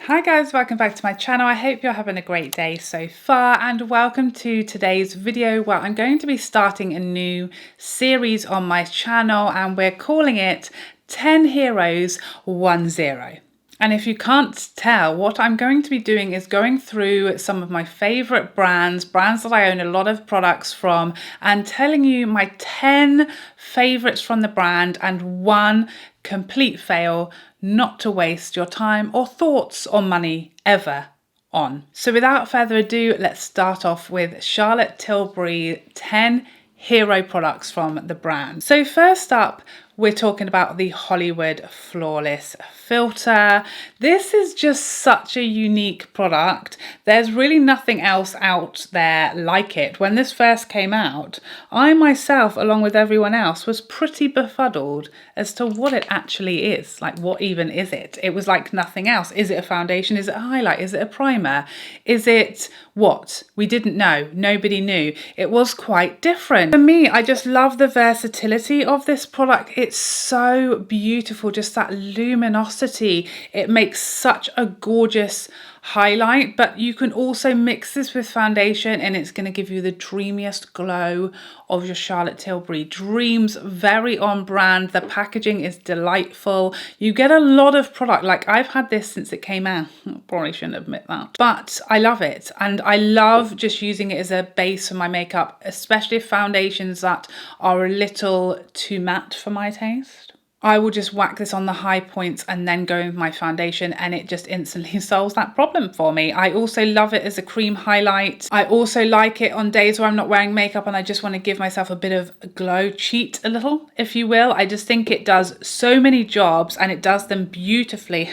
Hi guys, welcome back to my channel. I hope you're having a great day so far and welcome to today's video where I'm going to be starting a new series on my channel and we're calling it 10 Heroes 10. And if you can't tell, what I'm going to be doing is going through some of my favorite brands that I own a lot of products from, and telling you my 10 favorites from the brand and one complete fail not to waste your time or thoughts or money ever on. So without further ado, let's start off with Charlotte Tilbury 10 hero products from the brand. So first up, we're talking about the Hollywood Flawless Filter. This is just such a unique product. There's really nothing else out there like it. When this first came out, I myself, along with everyone else, was pretty befuddled as to what it actually is. Like, what even is it? It was like nothing else. Is it a foundation? Is it a highlight? Is it a primer? Is it what? We didn't know. Nobody knew. It was quite different. For me, I just love the versatility of this product. It's so beautiful, just that luminosity. It makes such a gorgeous highlight, but you can also mix this with foundation and it's going to give you the dreamiest glow of your Charlotte Tilbury dreams. Very on brand. The packaging is delightful. You get a lot of product. Like, I've had this since it came out. I probably shouldn't admit that, but I love it, and I love just using it as a base for my makeup, especially foundations that are a little too matte for my taste. I will just whack this on the high points and then go with my foundation, and it just instantly solves that problem for me. I also love it as a cream highlight. I also like it on days where I'm not wearing makeup and I just want to give myself a bit of a glow, cheat a little, if you will. I just think it does so many jobs and it does them beautifully.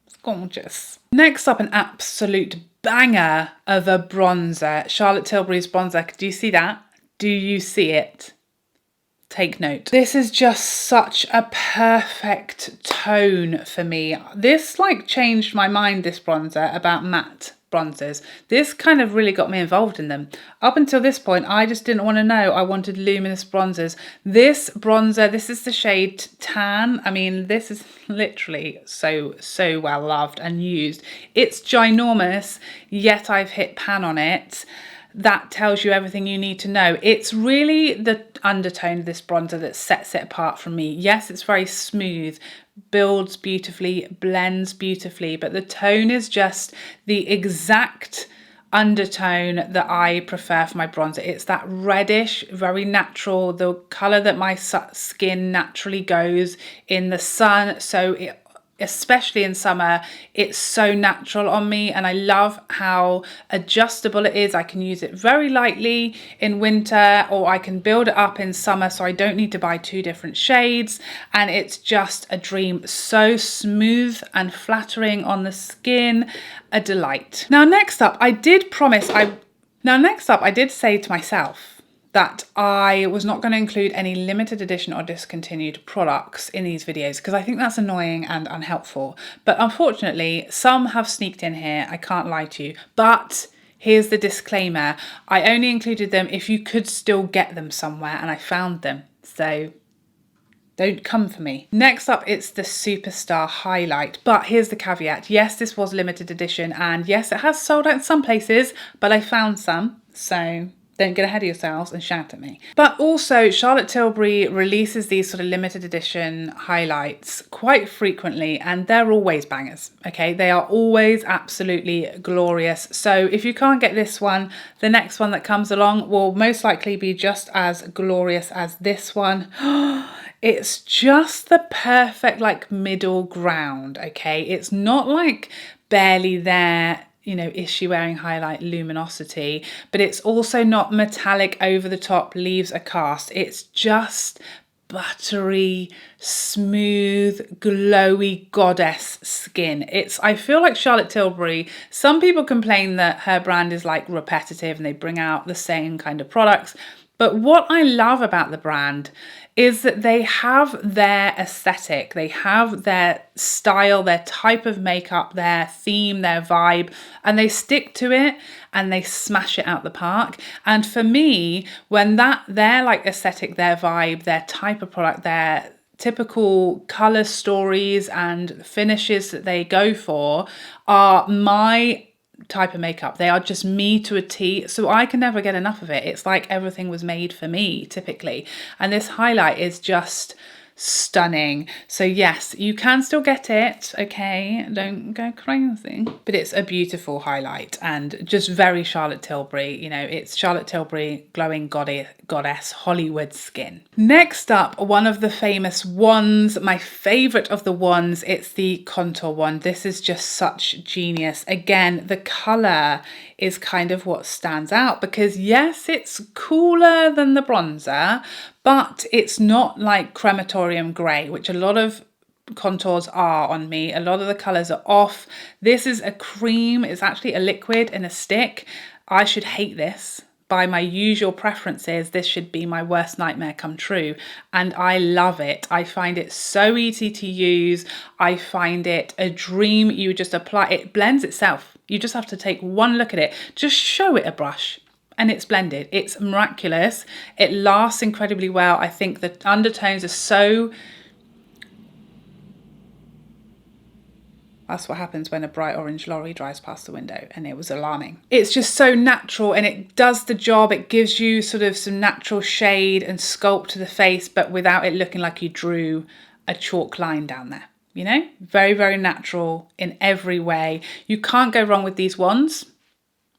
It's gorgeous. Next up, an absolute banger of a bronzer. Charlotte Tilbury's bronzer. Do you see that? Do you see it? Take note. This is just such a perfect tone for me. This like changed my mind, this bronzer, about matte bronzers. This kind of really got me involved in them. Up until this point, I just didn't want to know. I wanted luminous bronzers. This bronzer, this is the shade Tan. I mean, this is literally so well loved and used. It's ginormous, yet I've hit pan on it. That tells you everything you need to know. It's really the undertone of this bronzer that sets it apart from me. Yes, it's very smooth, builds beautifully, blends beautifully, but the tone is just the exact undertone that I prefer for my bronzer. It's that reddish, very natural, the colour that my skin naturally goes in the sun. So especially in summer, it's so natural on me, and I love how adjustable it is. I can use it very lightly in winter, or I can build it up in summer, so I don't need to buy two different shades, and it's just a dream. So smooth and flattering on the skin, a delight. Now next up, I did say to myself that I was not going to include any limited edition or discontinued products in these videos because I think that's annoying and unhelpful. But unfortunately, some have sneaked in here, I can't lie to you. But here's the disclaimer. I only included them if you could still get them somewhere, and I found them. So don't come for me. Next up, it's the Superstar Highlight. But here's the caveat. Yes, this was limited edition, and yes, it has sold out in some places, but I found some. So don't get ahead of yourselves and shout at me. But also, Charlotte Tilbury releases these sort of limited edition highlights quite frequently, and they're always bangers, okay? They are always absolutely glorious. So if you can't get this one, the next one that comes along will most likely be just as glorious as this one. It's just the perfect like middle ground, okay? It's not like barely there, you know, is she wearing highlight luminosity, but it's also not metallic over the top, leaves a cast. It's just buttery, smooth, glowy goddess skin. I feel like Charlotte Tilbury, some people complain that her brand is like repetitive and they bring out the same kind of products. But what I love about the brand is that they have their aesthetic, they have their style, their type of makeup, their theme, their vibe, and they stick to it and they smash it out the park. And for me, when their like aesthetic, their vibe, their type of product, their typical color stories and finishes that they go for are my type of makeup. They are just me to a T, so I can never get enough of it. It's like everything was made for me typically, and this highlight is just stunning. So yes, you can still get it, okay, don't go crazy, but it's a beautiful highlight and just very Charlotte Tilbury. You know, it's Charlotte Tilbury glowing goddess Hollywood skin. Next up, one of the famous wands, my favorite of the wands, it's the contour wand. This is just such genius. Again, the color is kind of what stands out, because yes, it's cooler than the bronzer, but it's not like crematorium grey, which a lot of contours are on me. A lot of the colors are off. This is a cream. It's actually a liquid in a stick. I should hate this. By my usual preferences, this should be my worst nightmare come true, and I love it. I find it so easy to use. I find it a dream. You just apply it, blends itself. You just have to take one look at it, just show it a brush, and it's blended. It's miraculous. It lasts incredibly well. I think the undertones are so... That's what happens when a bright orange lorry drives past the window, and it was alarming. It's just so natural, and it does the job. It gives you sort of some natural shade and sculpt to the face, but without it looking like you drew a chalk line down there. You know, very, very natural in every way. You can't go wrong with these wands.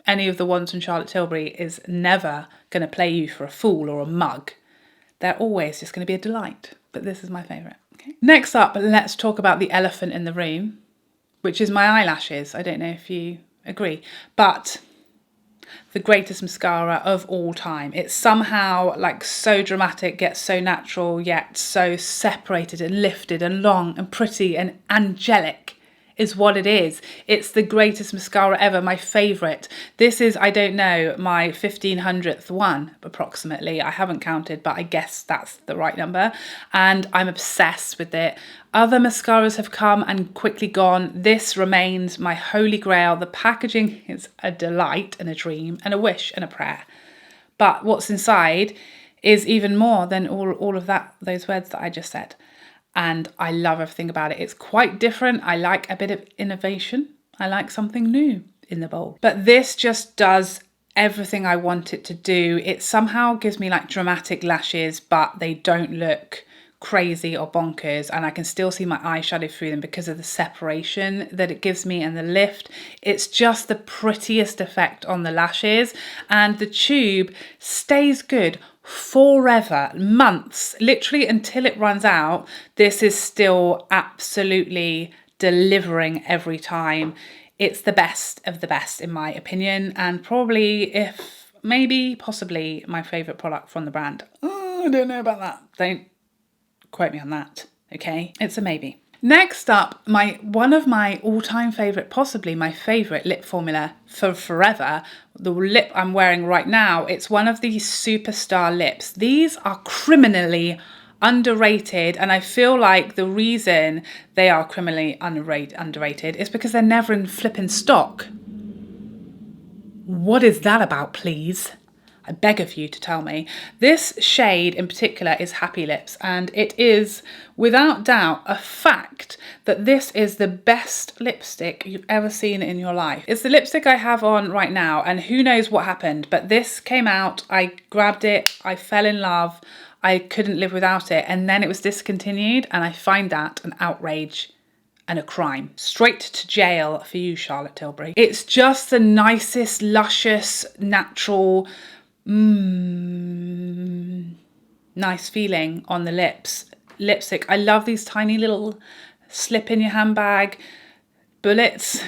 Any of the ones from Charlotte Tilbury is never going to play you for a fool or a mug. They're always just going to be a delight, but this is my favourite. Okay. Next up, let's talk about the elephant in the room, which is my eyelashes. I don't know if you agree, but the greatest mascara of all time. It's somehow like so dramatic, yet so natural, yet so separated and lifted and long and pretty and angelic is what it is. It's the greatest mascara ever, my favourite. This is, I don't know, my 1500th one approximately. I haven't counted, but I guess that's the right number, and I'm obsessed with it. Other mascaras have come and quickly gone. This remains my holy grail. The packaging is a delight and a dream and a wish and a prayer, but what's inside is even more than all of those words that I just said. And I love everything about it. It's quite different. I like a bit of innovation. I like something new in the bowl. But this just does everything I want it to do. It somehow gives me like dramatic lashes, but they don't look crazy or bonkers, and I can still see my eyeshadow through them because of the separation that it gives me and the lift. It's just the prettiest effect on the lashes, and the tube stays good forever, months, literally until it runs out. This is still absolutely delivering every time. It's the best of the best in my opinion, and probably, if maybe possibly, my favorite product from the brand. Oh, I don't know about that. Don't quote me on that, okay? It's a maybe. Next up, one of my all-time favourite, possibly my favourite lip formula for forever, the lip I'm wearing right now. It's one of these superstar lips. These are criminally underrated, and I feel like the reason they are criminally underrated is because they're never in flipping stock. What is that about, please? I beg of you to tell me. This shade in particular is Happy Lips, and it is without doubt a fact that this is the best lipstick you've ever seen in your life. It's the lipstick I have on right now, and who knows what happened, but this came out, I grabbed it, I fell in love, I couldn't live without it, and then it was discontinued, and I find that an outrage and a crime. Straight to jail for you, Charlotte Tilbury. It's just the nicest, luscious, natural, nice feeling on the lips. Lipstick. I love these tiny little slip in your handbag, bullets,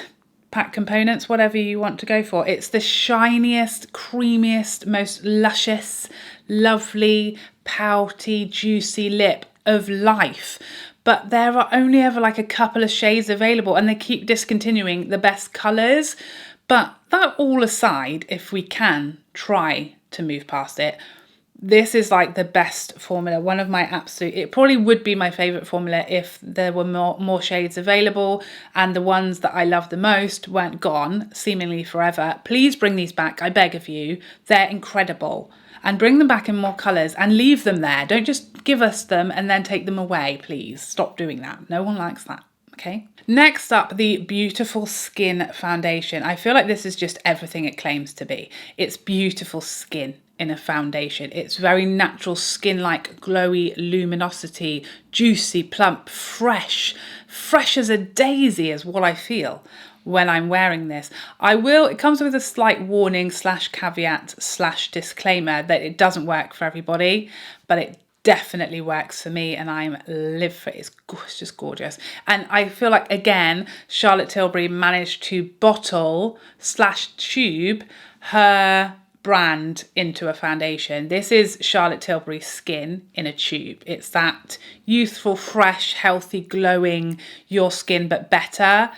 pack components, whatever you want to go for. It's the shiniest, creamiest, most luscious, lovely, pouty, juicy lip of life. But there are only ever like a couple of shades available, and they keep discontinuing the best colours. But that all aside, if we can try to move past it, This is like the best formula, one of my absolute, it probably would be my favorite formula if there were more shades available and the ones that I love the most weren't gone seemingly forever. Please bring these back, I beg of you. They're incredible. And bring them back in more colours and leave them there. Don't just give us them and then take them away, please. Stop doing that. No one likes that. Okay. Next up, the Beautiful Skin Foundation. I feel like this is just everything it claims to be. It's beautiful skin in a foundation. It's very natural skin-like glowy luminosity, juicy, plump, fresh as a daisy is what I feel when I'm wearing this. It comes with a slight warning / caveat / disclaimer that it doesn't work for everybody, but it definitely works for me and I live for it. It's just gorgeous. And I feel like, again, Charlotte Tilbury managed to bottle / tube her brand into a foundation. This is Charlotte Tilbury skin in a tube. It's that youthful, fresh, healthy, glowing, your skin but better.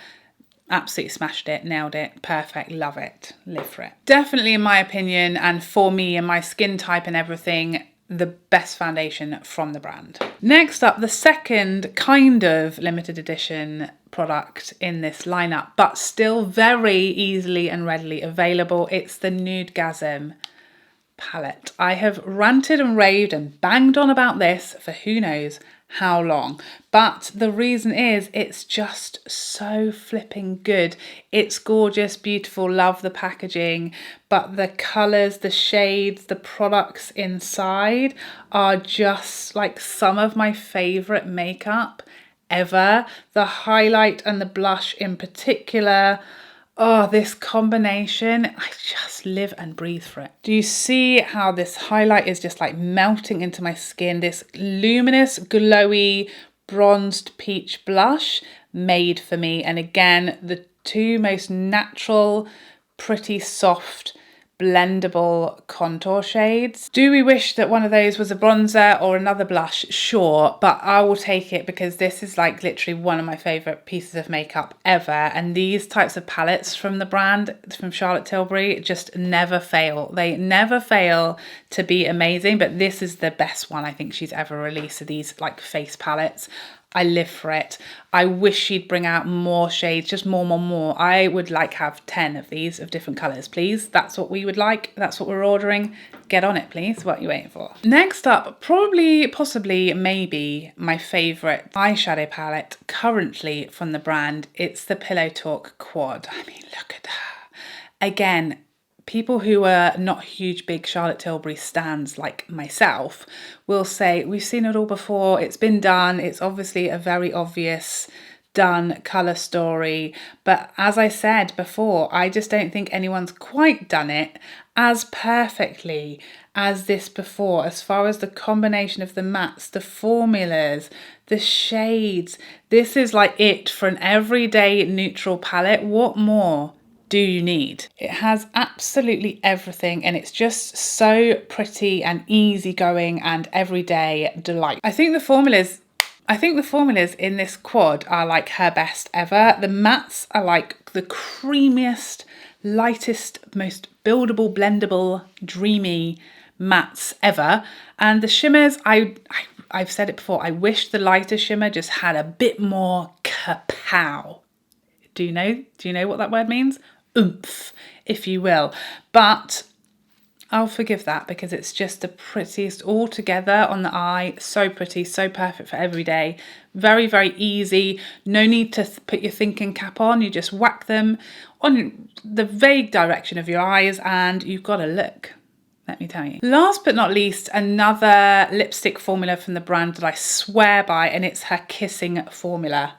Absolutely smashed it, nailed it, perfect, love it, live for it. Definitely in my opinion, and for me and my skin type and everything, the best foundation from the brand. Next up, the second kind of limited edition product in this lineup, but still very easily and readily available. It's the Nudegasm palette. I have ranted and raved and banged on about this for who knows how long, but the reason is it's just so flipping good. It's gorgeous, beautiful, love the packaging, but the colours, the shades, the products inside are just like some of my favourite makeup ever. The highlight and the blush in particular. Oh, this combination, I just live and breathe for it. Do you see how this highlight is just like melting into my skin? This luminous, glowy, bronzed peach blush made for me. And again, the two most natural, pretty soft, blendable contour shades. Do we wish that one of those was a bronzer or another blush? Sure, but I will take it because this is like literally one of my favorite pieces of makeup ever. And these types of palettes from the brand, from Charlotte Tilbury, just never fail. They never fail to be amazing, but this is the best one I think she's ever released of these like face palettes. I live for it. I wish she'd bring out more shades, just more. I would like have 10 of these of different colours, please. That's what we would like. That's what we're ordering. Get on it, please. What are you waiting for? Next up, probably, possibly, maybe my favourite eyeshadow palette currently from the brand. It's the Pillow Talk Quad. I mean, look at her. Again, people who are not huge, big Charlotte Tilbury stans like myself will say, we've seen it all before, it's been done, it's obviously a very obvious done colour story. But as I said before, I just don't think anyone's quite done it as perfectly as this before, as far as the combination of the mattes, the formulas, the shades. This is like it for an everyday neutral palette. What more do you need? It has absolutely everything and it's just so pretty and easygoing and everyday delight. I think the formulas in this quad are like her best ever. The mattes are like the creamiest, lightest, most buildable, blendable, dreamy mattes ever. And the shimmers, I've said it before, I wish the lighter shimmer just had a bit more kapow. Do you know what that word means? Oomph, if you will. But I'll forgive that because it's just the prettiest all together on the eye. So pretty, so perfect for every day. Very, very easy. No need to put your thinking cap on. You just whack them on the vague direction of your eyes and you've got a look. Let me tell you. Last but not least, another lipstick formula from the brand that I swear by, and it's her Kissing formula.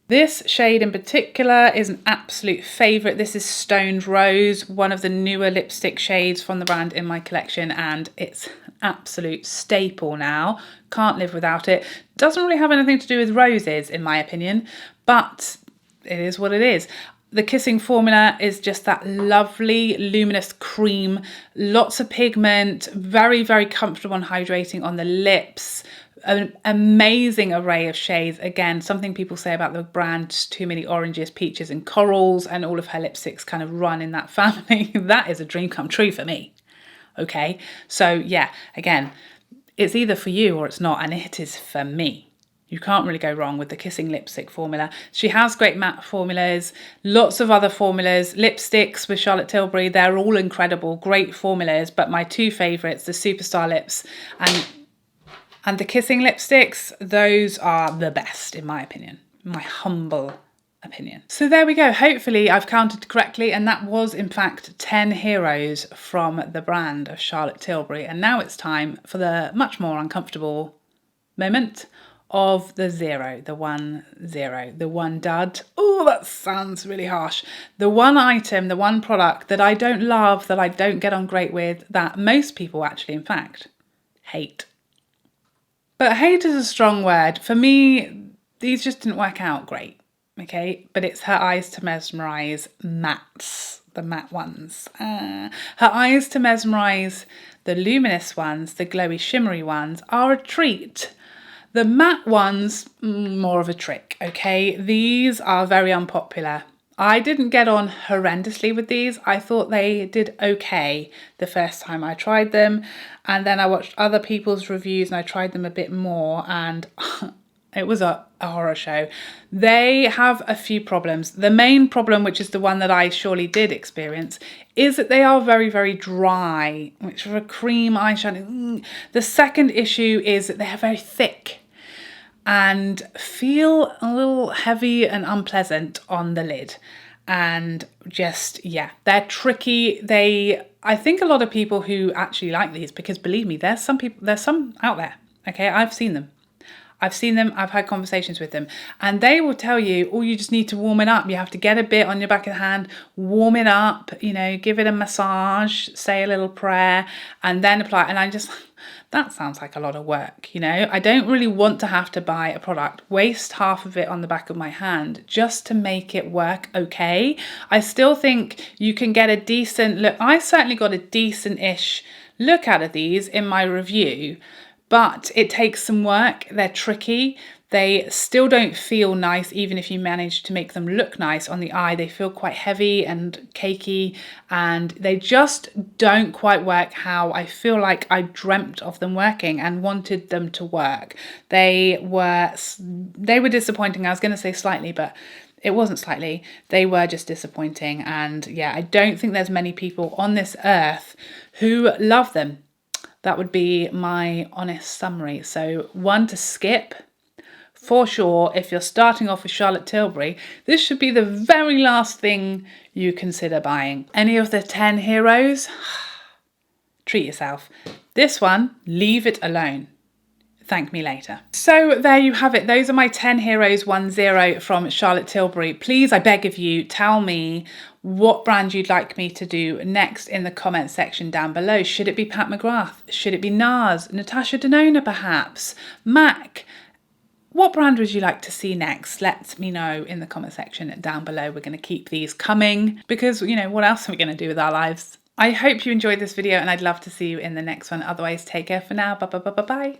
This shade in particular is an absolute favourite. This is Stoned Rose, one of the newer lipstick shades from the brand in my collection, and it's an absolute staple now. Can't live without it. Doesn't really have anything to do with roses, in my opinion, but it is what it is. The Kissing formula is just that lovely luminous cream, lots of pigment, very, very comfortable and hydrating on the lips. An amazing array of shades. Again, something people say about the brand, too many oranges, peaches and corals, and all of her lipsticks kind of run in that family. That is a dream come true for me. okay? So yeah, again, it's either for you or it's not, and it is for me. You can't really go wrong with the Kissing Lipstick formula. She has great matte formulas, lots of other formulas, lipsticks with Charlotte Tilbury, they're all incredible, great formulas, but my two favourites, the Superstar Lips and the Kissing lipsticks, those are the best in my opinion, my humble opinion. So there we go. Hopefully I've counted correctly, and that was in fact 10 heroes from the brand of Charlotte Tilbury. And now it's time for the much more uncomfortable moment of the zero, the 1 0, the one dud. Oh, that sounds really harsh. The one item, the one product that I don't love, that I don't get on great with, that most people actually, in fact, hate. But hate is a strong word. For me, these just didn't work out great, okay? But it's Her Eyes to Mesmerise mattes, the matte ones. Her Eyes to Mesmerise, the luminous ones, the glowy shimmery ones, are a treat. The matte ones, more of a trick, okay? These are very unpopular. I didn't get on horrendously with these. I thought they did okay the first time I tried them. And then I watched other people's reviews and I tried them a bit more, and it was a horror show. They have a few problems. The main problem, which is the one that I surely did experience, is that they are very, very dry, which for a cream eyeshadow. The second issue is that they are very thick and feel a little heavy and unpleasant on the lid. And just, yeah, they're tricky. I think a lot of people who actually like these, because believe me, there's some out there, okay? I've seen them, I've had conversations with them, and they will tell you, oh, you just need to warm it up. You have to get a bit on your back of the hand, warm it up, you know, give it a massage, say a little prayer, and then apply. And I just, that sounds like a lot of work, you know? I don't really want to have to buy a product, waste half of it on the back of my hand just to make it work okay. I still think you can get a decent look. I certainly got a decent-ish look out of these in my review, but it takes some work. They're tricky. They still don't feel nice, even if you manage to make them look nice on the eye. They feel quite heavy and cakey, and they just don't quite work how I feel like I dreamt of them working and wanted them to work. They were disappointing. I was going to say slightly, but it wasn't slightly. They were just disappointing. And yeah, I don't think there's many people on this earth who love them. That would be my honest summary. So one to skip. For sure, if you're starting off with Charlotte Tilbury, this should be the very last thing you consider buying. Any of the 10 heroes? Treat yourself. This one, leave it alone. Thank me later. So there you have it. Those are my 10 heroes 1-0 from Charlotte Tilbury. Please, I beg of you, tell me what brand you'd like me to do next in the comment section down below. Should it be Pat McGrath? Should it be Nars? Natasha Denona perhaps? MAC? What brand would you like to see next? Let me know in the comment section down below. We're going to keep these coming because, you know, what else are we going to do with our lives? I hope you enjoyed this video and I'd love to see you in the next one. Otherwise, take care for now. Bye.